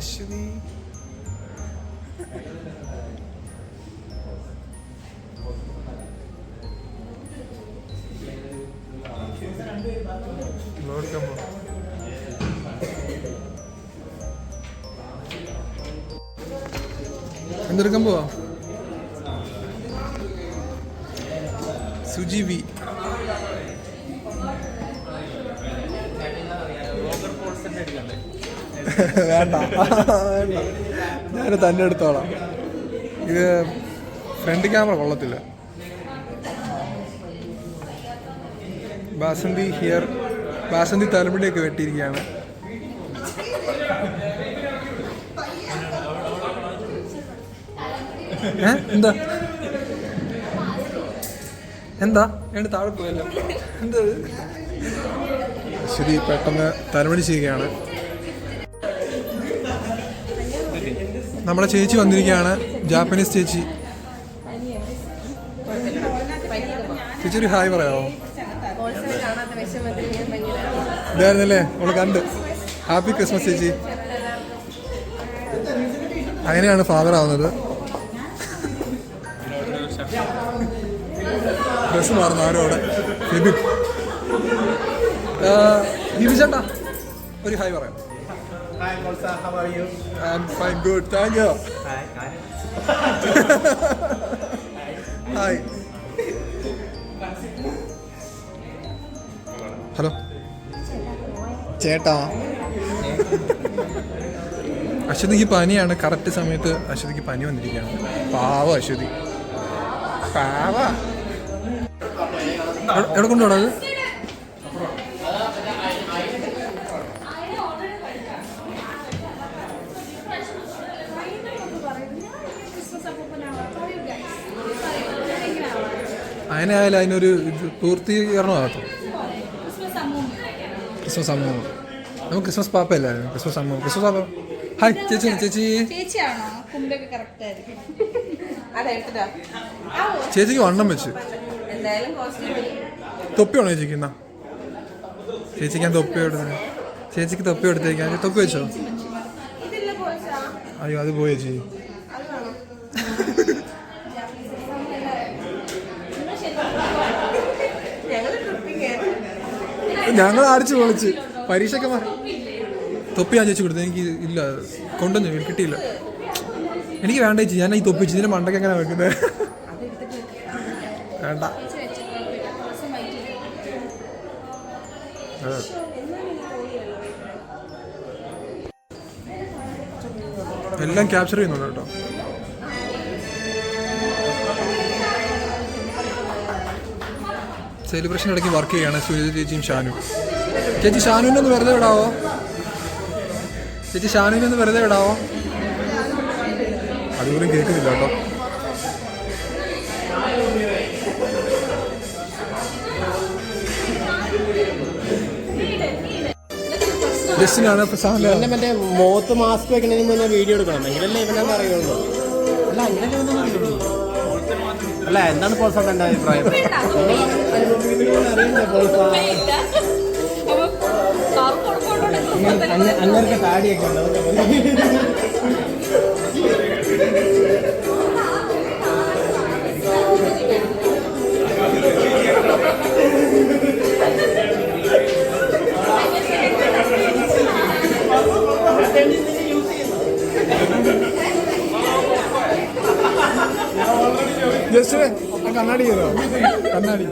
അശ്വതി. എന്തെടുക്കാൻ പോവാ? സുജി വി. വേണ്ട ഞാൻ തന്നെ എടുത്തോളാം. ഇത് ഫ്രണ്ട് ക്യാമറ കൊള്ളത്തില്ല. ബാസന്തി ഹിയർ. ബാസന്തി തലമുടിയൊക്കെ വെട്ടിയിരിക്കുകയാണ്. എന്താ എന്താ രണ്ട് താഴെ പോയല്ലോ. എന്താ ശരി, പെട്ടെന്ന് തലമുടി ചെയ്യുകയാണ്. നമ്മളെ ചേച്ചി വന്നിരിക്കുകയാണ്, ജാപ്പനീസ് ചേച്ചി. ചേച്ചി ഒരു ഹായ് പറയാമോ? ഇതായിരുന്നല്ലേ അവള് കണ്ട്. ഹാപ്പി ക്രിസ്മസ് ചേച്ചി. അങ്ങനെയാണ് ഫാദർ ആവുന്നത്. ഡ്രസ് മാറുന്നു ആരോടെ. ചേട്ടാ ഒരു ഹായ് പറയാം. Hi Molsa, how are you? I'm fine, good, thank you. Hi. Hello ചേട്ടാ. അശ്വതിക്ക് പനിയാണ്. കറക്റ്റ് സമയത്ത് അശ്വതിക്ക് പനി വന്നിരിക്കുകയാണ്. പാവ അശ്വതി, പാവ. എവിടെ കൊണ്ടുപോകണം അത്? അതിനായാലും അതിനൊരു പൂർത്തീകരണമാകത്തും. ക്രിസ്മസ് അമ്മൂമ്മ. നമുക്ക് ക്രിസ്മസ് പാപ്പ അല്ലായിരുന്നു, ക്രിസ്മസ് അമ്മൂമ്മ. ക്രിസ്മസ് പാപ്പ. ഹായ് ചേച്ചി. ചേച്ചിക്ക് വണ്ണം വെച്ച്. തൊപ്പിയാണോ ചേച്ചിക്ക്? എന്നാ ചേച്ചിക്ക് ഞാൻ തൊപ്പി എടുത്തത്. ചേച്ചിക്ക് തൊപ്പി എടുത്തേക്കാൻ. തൊപ്പി വെച്ചോ? അയ്യോ അത് പോയി ചേച്ചി. ഞങ്ങൾ അടിച്ച് പൊളിച്ച്. പരീക്ഷയൊക്കെ മാറി. തൊപ്പി ഞാൻ ചേച്ചി കൊടുത്തു. എനിക്ക് ഇല്ല, കൊണ്ടുവന്നു, കിട്ടിയില്ല. എനിക്ക് വേണ്ട ചേച്ചി. ഞാൻ ഈ തൊപ്പി ഇതിന്റെ മണ്ടയ്ക്ക് എങ്ങനെ വെക്കുന്നത്? വേണ്ട. എല്ലാം ക്യാപ്ചർ ചെയ്യുന്നുണ്ട് കേട്ടോ. സെലിബ്രേഷൻ ഇടയ്ക്ക് വർക്ക് ചെയ്യാണ് സുജിത ചേച്ചിയും ഷാനു. ചേച്ചി ഷാനുവിനെ ഒന്ന് വെറുതെ വിടാവോ? ചേച്ചി ഷാനുവിനെ ഒന്ന് വെറുതെ വിടാവോ? അതുപോലും കേൾക്കുന്നില്ല കേട്ടോ. ജസ്റ്റിനാണ് മറ്റേ മുഖത്ത് മാസ്ക് വെക്കണതിന് മുന്നേ വീഡിയോ എടുക്കണം. എങ്കിലല്ലേ ഇവനെന്ന് അറിയുള്ളൂ. അല്ല അങ്ങനെയല്ലേ ഒന്നും അറിയുള്ളൂ. അല്ല എന്താണ് പോൾസാന്റെ അഭിപ്രായം? അങ്ങനത്തെ താടിയൊക്കെ ഉണ്ട്. ജസ്റ്റ് കണ്ണാടി ചെയ്തോ? കണ്ണാടി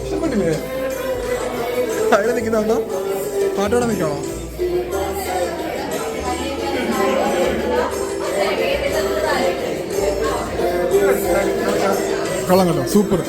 ഇഷ്ടപ്പെട്ടില്ലേ? അവിടെ നിൽക്കുന്നുണ്ടോ? പാട്ടോടെ നിൽക്കണോ? കൊള്ളാം കേട്ടോ, സൂപ്പർ.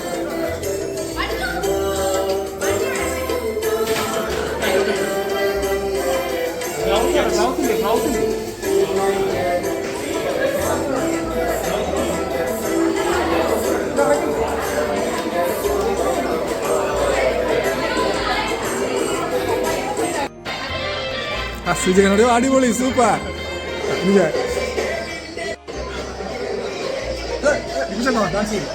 അടിപൊളി, സൂപ്പർ. കണ്ടോ ഡാൻസ് ചെയ്യും.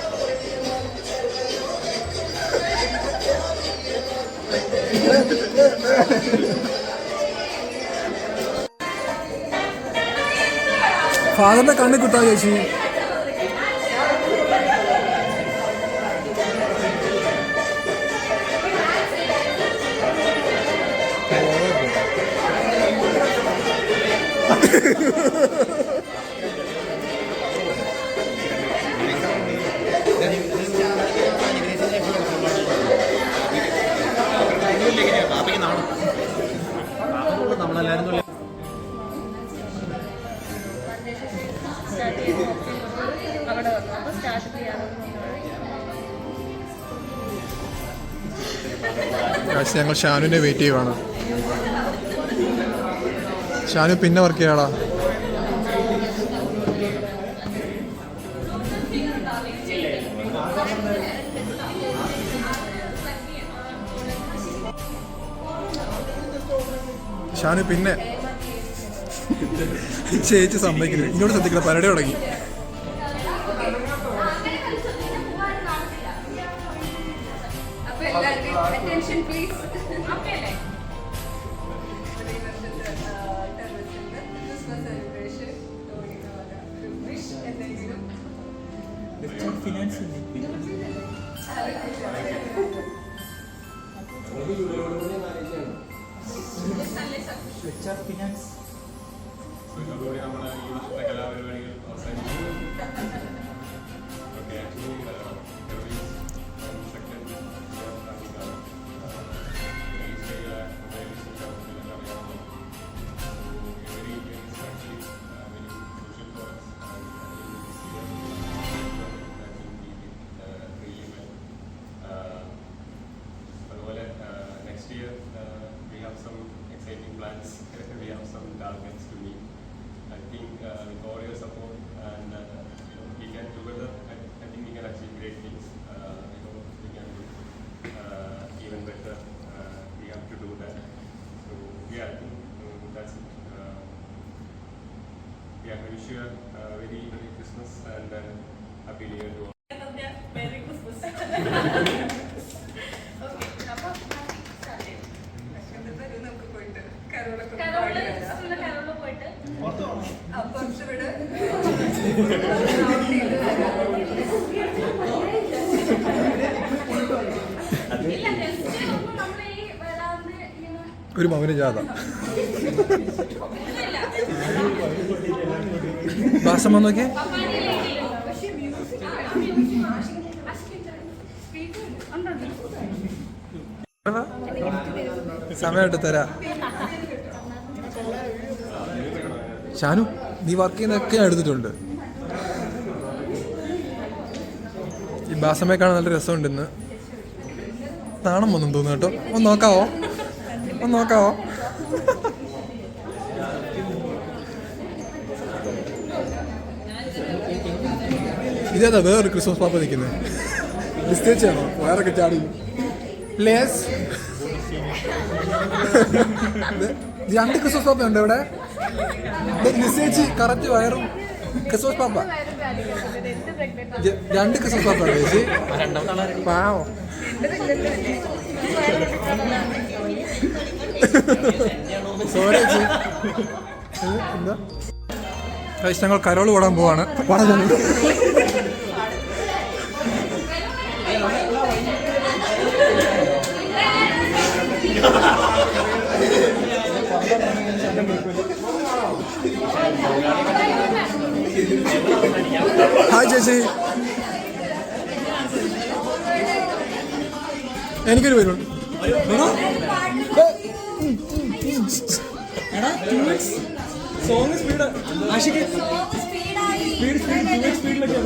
ഫാദറിന്റെ കണ്ണിൽ കുത്താ ചേച്ചി. നമ്മളെല്ലാരും അവിടെ വന്നു അപ്പോൾ സ്റ്റാർട്ട് ചെയ്യാമെന്ന് ഞങ്ങൾ ഷാനുവിനെ വെയിറ്റ് ചെയ്യുവാണ്. ഷാനു പിന്നെ വർക്ക് ചെയ്യാടാ. ഷാനു പിന്നെ ചേച്ചി സമ്മതിക്കുന്നത് ഇങ്ങോട്ട് ശ്രദ്ധിക്കണം. പരടെ തുടങ്ങി. We have some exciting plans. We have some targets to meet. I think with all your support and we can together. I think we can achieve great things. We can do even better. We have to do that. So yeah, I think that's it. Yeah, I wish you a very Merry Christmas and Happy New Year to all. Merry Christmas. ഒരു മൗന ജാഥ. ഭാഷം നോക്കിയേ. സമയമായിട്ട് തരാ. ഷാനു നീ work ചെയ്യുന്നതൊക്കെ ഞാൻ എടുത്തിട്ടുണ്ട്. ഈ ബാസമ്മയെ കാണാൻ നല്ല രസമുണ്ട്. ഇന്ന് നാണം വന്നും തോന്നുന്നു കേട്ടോ. ഒന്ന് നോക്കാവോ? ഒന്ന് നോക്കാവോ? ഇതേതാ വേറൊരു ക്രിസ്മസ് പാപ്പ നിൽക്കുന്നത്? ഡിസ്റ്റേച്ചാണോ? വയറൊക്കെ ചാടി. ലേസ് 2 ക്രിസ്മസ് പാപ്പ ഉണ്ട് ഇവിടെ. ഡിസ്റ്റേച്ച് കറക്റ്റ് വയറും ക്രിസ്മസ് പാപ്പ. 2 ക്രിസ്മസ് പാപ്പ ഉണ്ട് ചേച്ചി. പാവോ. സോറി ചേച്ചി. എന്താ ഞങ്ങൾ കരോള് ഓടാൻ പോവാണ്. ഹായ് ചേച്ചി. എനിക്കൊരു പേരുണ്ട്. സോങ് സ്പീഡ് ആഷിക്ക് സ്പീഡിലൊക്കെ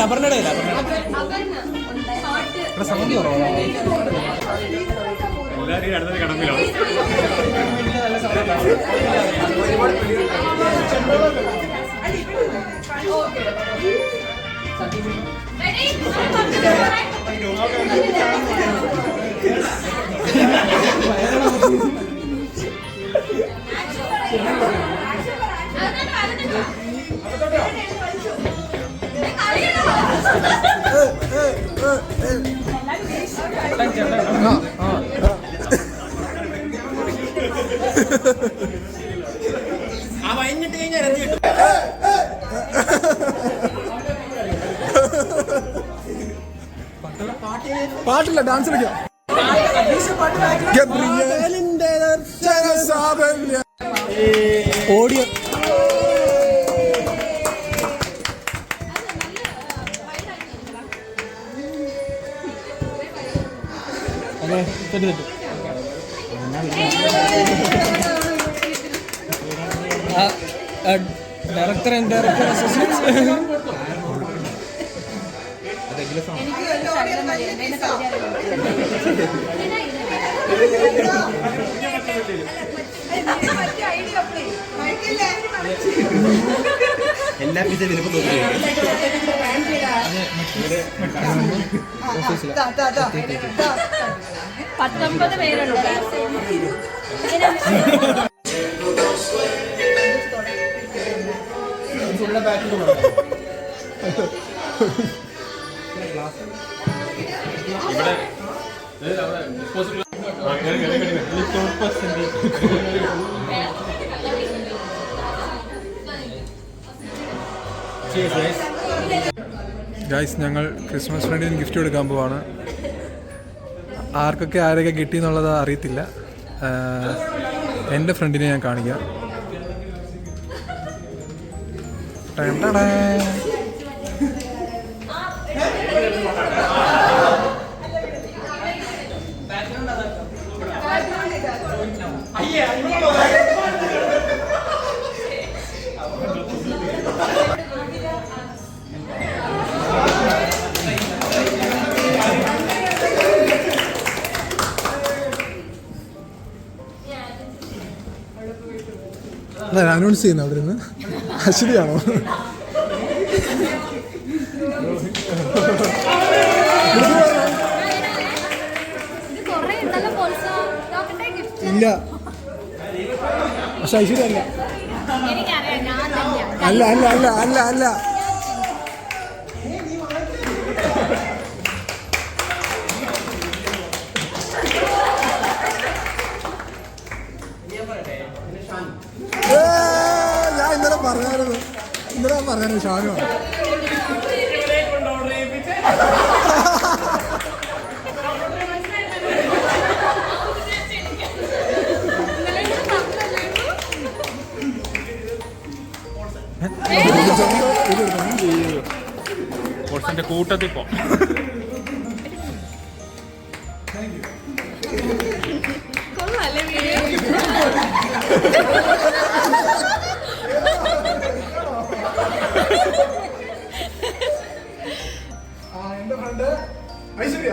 അപർണയുടെ സൗണ്ട് കുറവാണ്. എല്ലാവരും അടുത്തൊരു കടമ്പിലാണ്. Ready? പാട്ടില്ല, ഡാൻസ് കളിക്കാം. ഓഡിയോ അതെ, തെറ്റ് ഡയറക്ടർ ആൻഡ് ഡയറക്ടർ അസോസിയേറ്റ്സ്. എല്ലാ പിസയും വിലപ്പം തോന്നുന്നു. 19 പേരുണ്ട്. ഗൈസ്, ഞങ്ങൾ ക്രിസ്മസ് ഫ്രണ്ടിന് ഗിഫ്റ്റ് കൊടുക്കാൻ പോവാണ്. ആർക്കൊക്കെ ആരൊക്കെ കിട്ടിയെന്നുള്ളത് അറിയത്തില്ല. എൻ്റെ ഫ്രണ്ടിനെ ഞാൻ കാണിക്കാം. അനൗൺസ് ചെയ്യുന്ന അവിടെ നിന്ന് അശ്വതിയാണോ? ഇല്ല, പക്ഷെ ഐശ്വര്യ അല്ല അല്ല അല്ല അല്ല അല്ല അല്ല ഞാൻ ഇന്നലെ പറഞ്ഞായിരുന്നു ഷാനുമാണ്. കൂട്ടത്തിൽ പോ. എൻ്റെ ഫ്രണ്ട് ഐശ്വര്യ.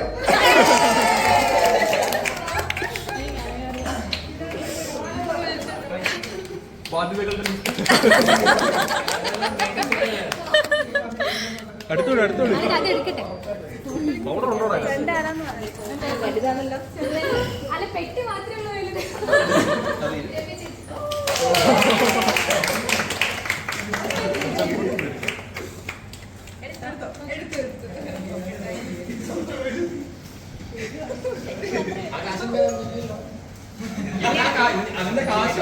അടുത്തോളൂ അടുത്തോളൂ. അല്ല, പെട്ടി മാത്രമേ ഉള്ളൂ. അതിന്റെ കാശ്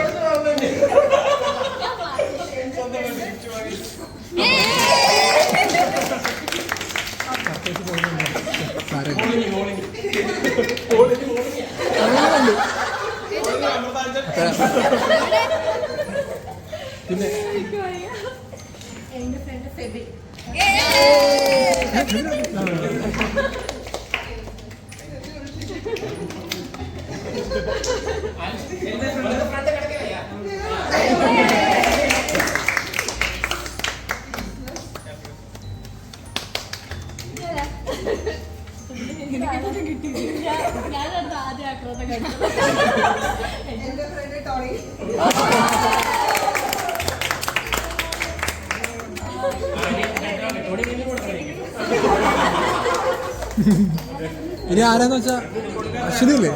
പിന്നെ എന്റെ ഫ്രണ്ട് ഫെബി. ഞാനത് ആദ്യം ആക്രമണം കഴിച്ചു. എന്റെ ഫ്രണ്ട് ടോണി. ഇനി ആരാന്ന് വെച്ചാ അശ്വതി അല്ലേ?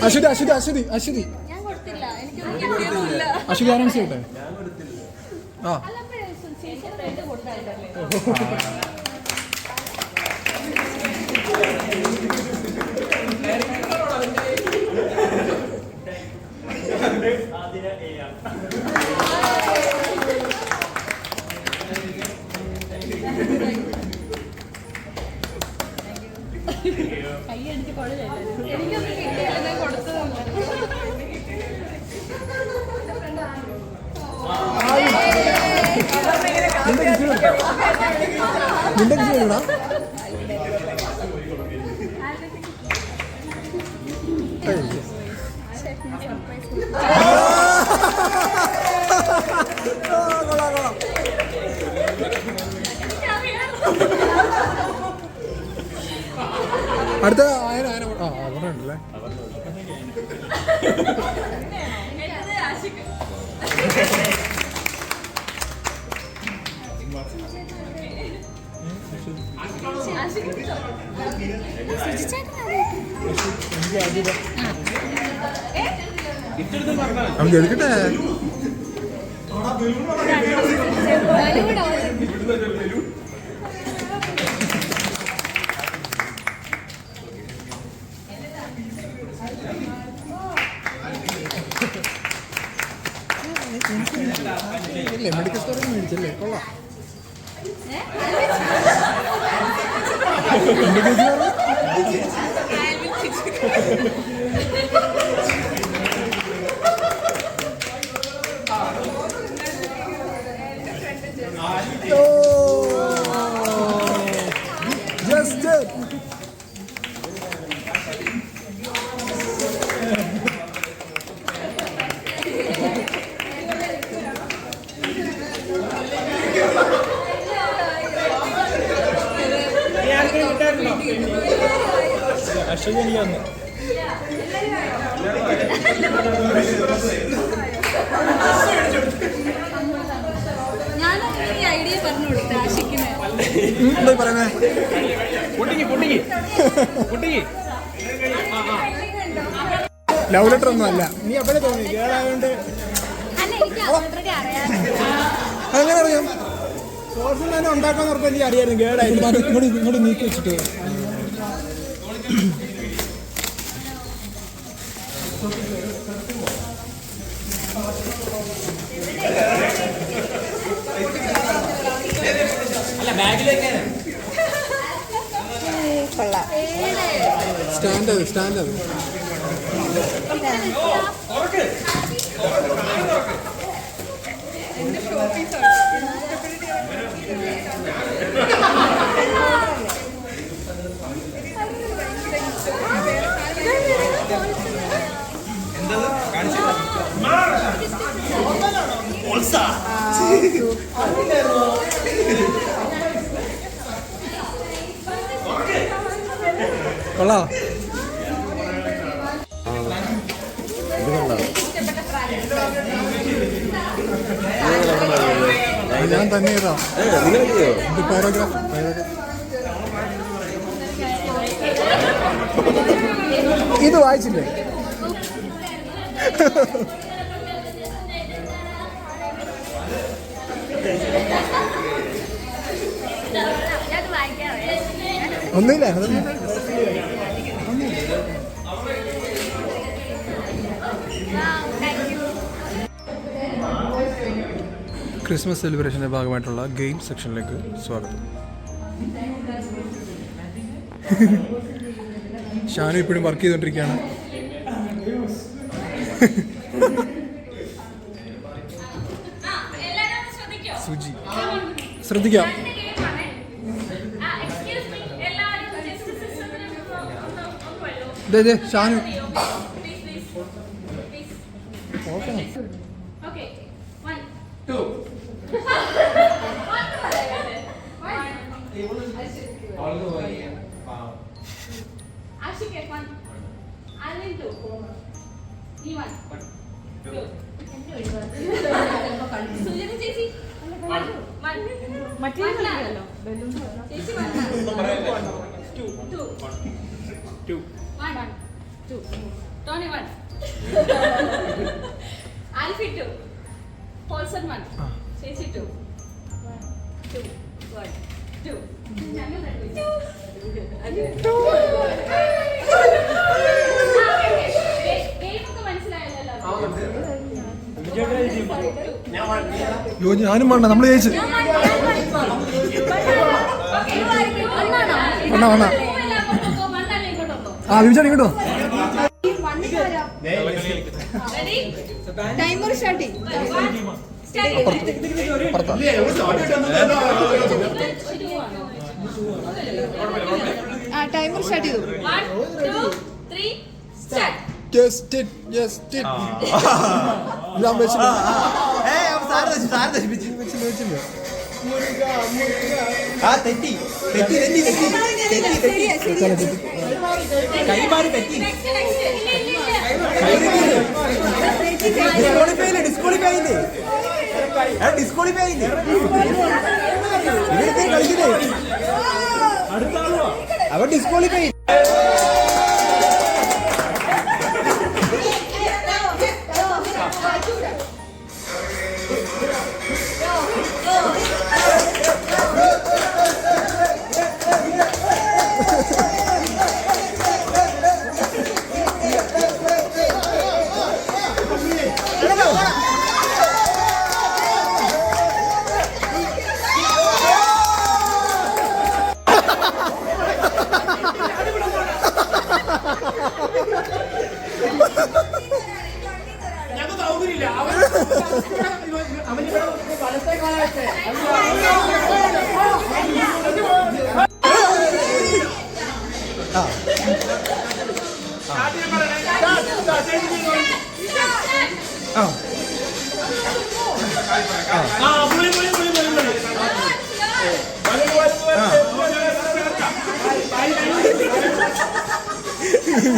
അശ്വതി അശ്വതി അശ്വതി അശ്വതി ഞാൻ കൊടുത്തില്ല. എനിക്കൊന്നും കിട്ടിയൊന്നുമില്ല. അശ്വതി ആരാൻസ് ചെയ്യട്ടെ? ആ അല്ല, അപ്പഴേ ചേച്ചിയുടെ ഫ്രണ്ട് കൊടുത്തായിട്ടല്ലേ? കൈയടിച്ച് കൊള്ളല്ലേ? എനിക്കൊന്നും കിട്ടിയില്ല, ഞാൻ കൊടുത്തതല്ല. നിന്റെ കിട്ടിയടാ. അടുത്ത ആയ ആ അവിടെ ഉണ്ടല്ലേ. നമുക്ക് എടുക്കട്ടെ. ഇല്ലേ മെഡിക്കൽ സ്റ്റോറിൽ മേടിച്ചല്ലേ? കൊള്ളാം. ഞാനൊക്കെ ഈ ഐഡിയ പറഞ്ഞു കൊടുത്തു ആഷിക്കിന്. എന്താ പറയുന്നേ? ലവ് ലെറ്റർ ഒന്നും അല്ല. നീ അപ്പഴേ തോന്നി കേളായോണ്ട്. അല്ല, എനിക്ക് ഓൾറെഡി അറിയാം. അങ്ങനെ അറിയാം. സോഴ്സിൽ തന്നെ ഉണ്ടാക്കാൻ ഉറപ്പ് എനിക്ക് അറിയായിരുന്നു. കേടായിരുന്നു. ഇങ്ങോട്ട് നീക്കി വെച്ചിട്ട് സ്റ്റാൻഡ് കൊള്ളാം. ഞാൻ തന്നെ പാരഗ്രാഫ് ഇത് വായിച്ചില്ലേ? ഒന്നുമില്ല. ക്രിസ്മസ് സെലിബ്രേഷൻ്റെ ഭാഗമായിട്ടുള്ള ഗെയിം സെക്ഷനിലേക്ക് സ്വാഗതം. ഷാനു ഇപ്പോഴും വർക്ക് ചെയ്തുകൊണ്ടിരിക്കുകയാണ്. സുജി ശ്രദ്ധിക്കാം. Shanu 2. Tony 1. Alfie 2. Paulson 1. Chesi 2. 1, 2, 1, 2. ഞങ്ങൾ രണ്ടുപേരും. ഗെയിമൊക്കെ മനസ്സിലായല്ലോ. യോ ഞാനും വേണ്ട നമ്മൾ ജയിച്ചു വണ്ണ വണ്ണ ആ വിളിച്ചാണ് ഇങ്ങോട്ടോ ടൈമർ സ്റ്റാർട്ട് അപ്പുറത്താ ടൈമർ സ്റ്റാർട്ട് ചെയ്തു 1, 2, 3 start Just it, just it. ഞാൻ വെച്ചില്ല വെച്ചില്ല കൈമാറി തെറ്റി ഡിസ്ക്വാളിഫൈ ആയില്ലേ ഡിസ്ക്വാളിഫൈ ആയില്ലേ ഇവിടുത്തെ കളിച്ചില്ലേ അവൻ ഡിസ്ക്വാളിഫൈ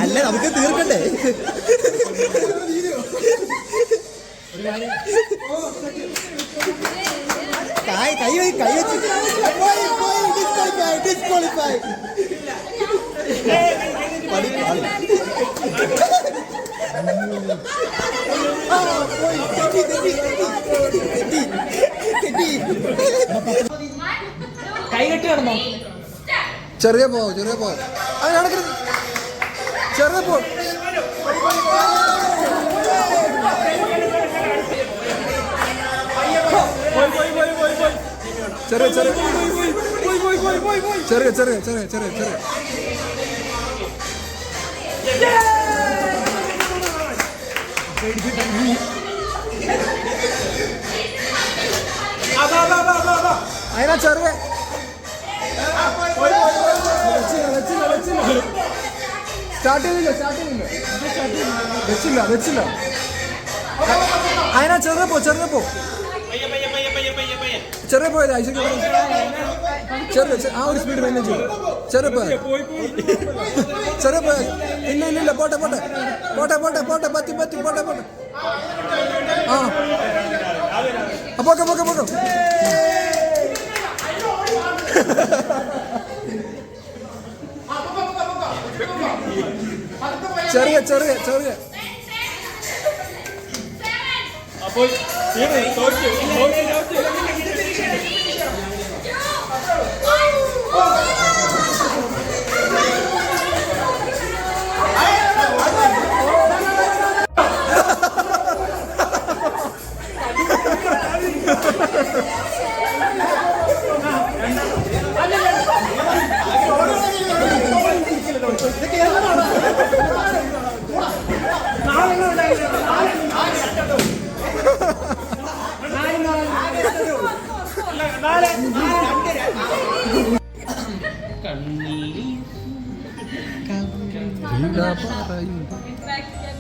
അല്ല നമുക്ക് തീർക്കണ്ടേ കൈ വെച്ച് ഡിസ്ക്വാളിഫൈ കൈകെട്ടി കിടന്നോ ചെറിയ പോ അത് നടക്കരുത് ചെറിയ പോ ചെറിയ ചെറിയ ചെറിയ ചെറിയ ചെറിയ ചെറിയ ചെറിയ അതിനാ ചെറിയ സ്റ്റാർട്ട് ചെയ്തില്ല വെച്ചില്ല അതിനാ ചെറിയ പോ ചെറിയ പോയത് ഐശ്വര്യ ചെറിയ ആ ഒരു സ്പീഡ് മെയിൻറ്റെയിൻ ചെയ്യും ചെറിയ പോയ ഇല്ല പോട്ടെ പത്തി പോട്ടെ ആ പോക്കെ ചെറിയ അപ്പോൾ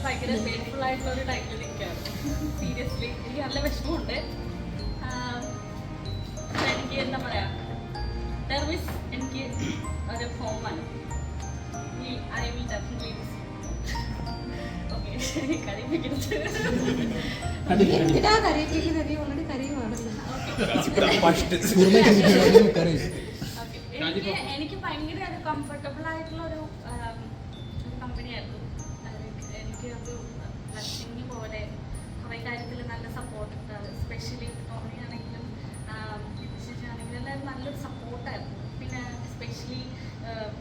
ഭയങ്കര പെയിൻഫുൾ ആയിട്ടുള്ള ഒരു ടൈമിൽ നിൽക്കുകയാണ്. സീരിയസ്ലി എനിക്ക് നല്ല വിഷമമുണ്ട്. എനിക്ക് എന്താ പറയാ, ടെർമിസ് എനിക്ക് ഒരു ഹോമാണ്. ഐ വിൽ ഡെഫിനറ്റ്ലി ഓക്കെ കരയിപ്പിക്കുന്നത് എനിക്ക് ഭയങ്കര കംഫർട്ടബിൾ ആയിട്ടുള്ള ഒരു കമ്പനിയായിരുന്നു. എനിക്ക് ഒരു ബ്ലസ്സിങ് പോലെ കുറേ കാര്യത്തിൽ നല്ല സപ്പോർട്ട്, എസ്പെഷ്യലി ടോണി ആണെങ്കിലും ആണെങ്കിലും എല്ലാവരും നല്ലൊരു സപ്പോർട്ടായിരുന്നു. പിന്നെ എസ്പെഷ്യലി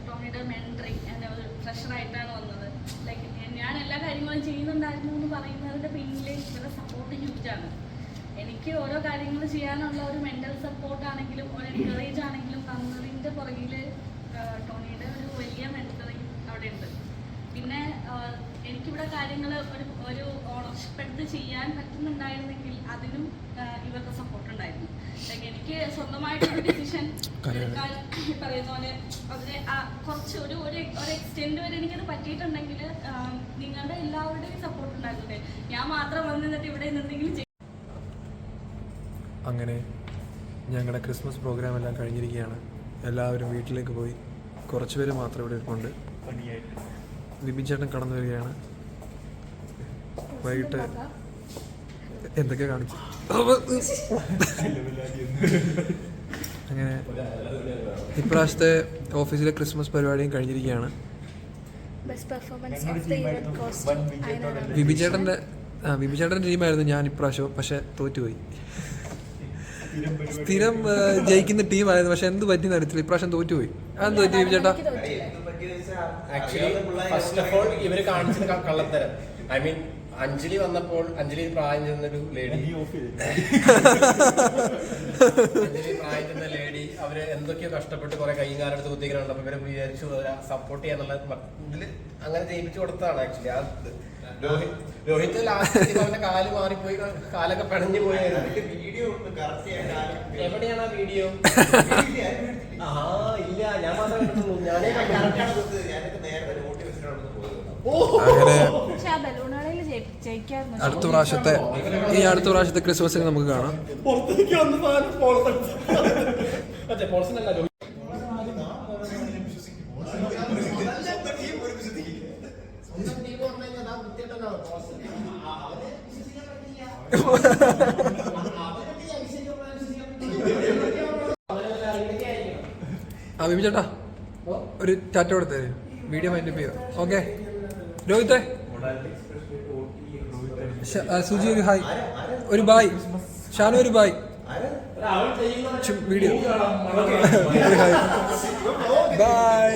ടോണിയുടെ മെൻറ്ററിങ് എൻ്റെ ഒരു ട്രഷറായിട്ടാണ് വന്നത്. ലൈക്ക് ഞാൻ എല്ലാ കാര്യങ്ങളും ചെയ്യുന്നുണ്ടായിരുന്നു എന്ന് പറയുന്നതിൻ്റെ പിന്നിൽ ഇവരുടെ സപ്പോർട്ട് ഹ്യൂജാണ്. എനിക്ക് ഓരോ കാര്യങ്ങൾ ചെയ്യാനുള്ള ഒരു മെൻ്റൽ സപ്പോർട്ടാണെങ്കിലും ഒരു എൻകറേജ് ആണെങ്കിലും തന്നതിൻ്റെ പുറകിൽ ടോണിയുടെ ഒരു വലിയ മെൻറ്ററിങ് അവിടെ ഉണ്ട്. പിന്നെ എനിക്കിവിടെ കാര്യങ്ങൾ ഒരു ഓണർഷിപ്പ് എടുത്ത് ചെയ്യാൻ പറ്റുന്നുണ്ടായിരുന്നെങ്കിൽ അതിനും ഇവരുടെ സപ്പോർട്ട് ഉണ്ടായിരുന്നു. ലൈക്ക് എനിക്ക് സ്വന്തമായിട്ടൊരു ഡിസിഷൻ എടുക്കാൻ പറയുന്ന പോലെ അതിന് കുറച്ച് ഒരു എക്സ്റ്റെൻഡ് വരെ എനിക്കത് പറ്റിയിട്ടുണ്ടെങ്കിൽ നിങ്ങളുടെ എല്ലാവരുടെയും സപ്പോർട്ട് ഉണ്ടായിരുന്നില്ലേ. ഞാൻ മാത്രം വന്നിട്ട് ഇവിടെ എന്തെങ്കിലും അങ്ങനെ ഞങ്ങളുടെ ക്രിസ്മസ് പ്രോഗ്രാം എല്ലാം കഴിഞ്ഞിരിക്കുകയാണ്. എല്ലാവരും വീട്ടിലേക്ക് പോയി. കുറച്ച് പേര് മാത്രം ഇവിടെ ഇരിപ്പുണ്ട്. ബിബിൻ ചേട്ടൻ കടന്നു വരികയാണ്. വൈകിട്ട് എന്തൊക്കെ കാണിച്ചു. അങ്ങനെ ഇപ്രാവശ്യത്തെ ഓഫീസിലെ ക്രിസ്മസ് പരിപാടിയും കഴിഞ്ഞിരിക്കുകയാണ്. ബിബിൻ ചേട്ടൻ്റെ ടീമായിരുന്നു ഞാൻ ഇപ്രാവശ്യം, പക്ഷെ തോറ്റുപോയി. സ്ഥിരം ജയിക്കുന്ന ടീമായിരുന്നു, പക്ഷെ എന്ത് പറ്റിയെന്ന് അറിയത്തില്ല. ഇപ്രാവശ്യം തോറ്റുപോയി. അതെന്ത് പറ്റി ബിബിൻ ചേട്ടാ? ആക്ച്വലി ഫസ്റ്റ് ഓഫ് ഓൾ ഇവര് കാണിച്ചത് കള്ളത്തരം. ഐ മീൻ അഞ്ജലി വന്നപ്പോൾ അഞ്ജലി പ്രായം ചെന്നൊരു ലേഡി, അവര് എന്തൊക്കെയോ കഷ്ടപ്പെട്ട് കുറെ കൈയും കാലെടുത്ത് കുത്തിക്കുന്നുണ്ട്. അപ്പൊ ഇവരെ വിചാരിച്ചു സപ്പോർട്ട് ചെയ്യാന്നുള്ള ഇതില് അങ്ങനെ ജയിപ്പിച്ചു കൊടുത്തതാണ്. ആക്ച്വലി ആ രോഹിത് ലാസ്റ്റ് അവന്റെ കാല് മാറിപ്പോയി, കാലൊക്കെ പിണഞ്ഞു പോയായിരുന്നു. എവിടെയാണ് ആ വീഡിയോ? ഇല്ല, ഞാൻ മാത്രമേ കണ്ടിട്ടുള്ളൂ. ഞാനേ അങ്ങനെ അടുത്ത പ്രാവശ്യത്തെ ക്രിസ്മസിന് നമുക്ക് കാണാം. ബിബിൻ ചേട്ടാ ഒരു ടാറ്റ കൊടുത്തേ, വീഡിയോ മൈൻഡപ്പ് ചെയ്യോ? ഓക്കെ രോഹിത്തെ, സുജി ഒരു ഹായ്, ഒരു ബായ്, ഷാനു ഒരു ബായ്, വീഡിയോ ബൈ.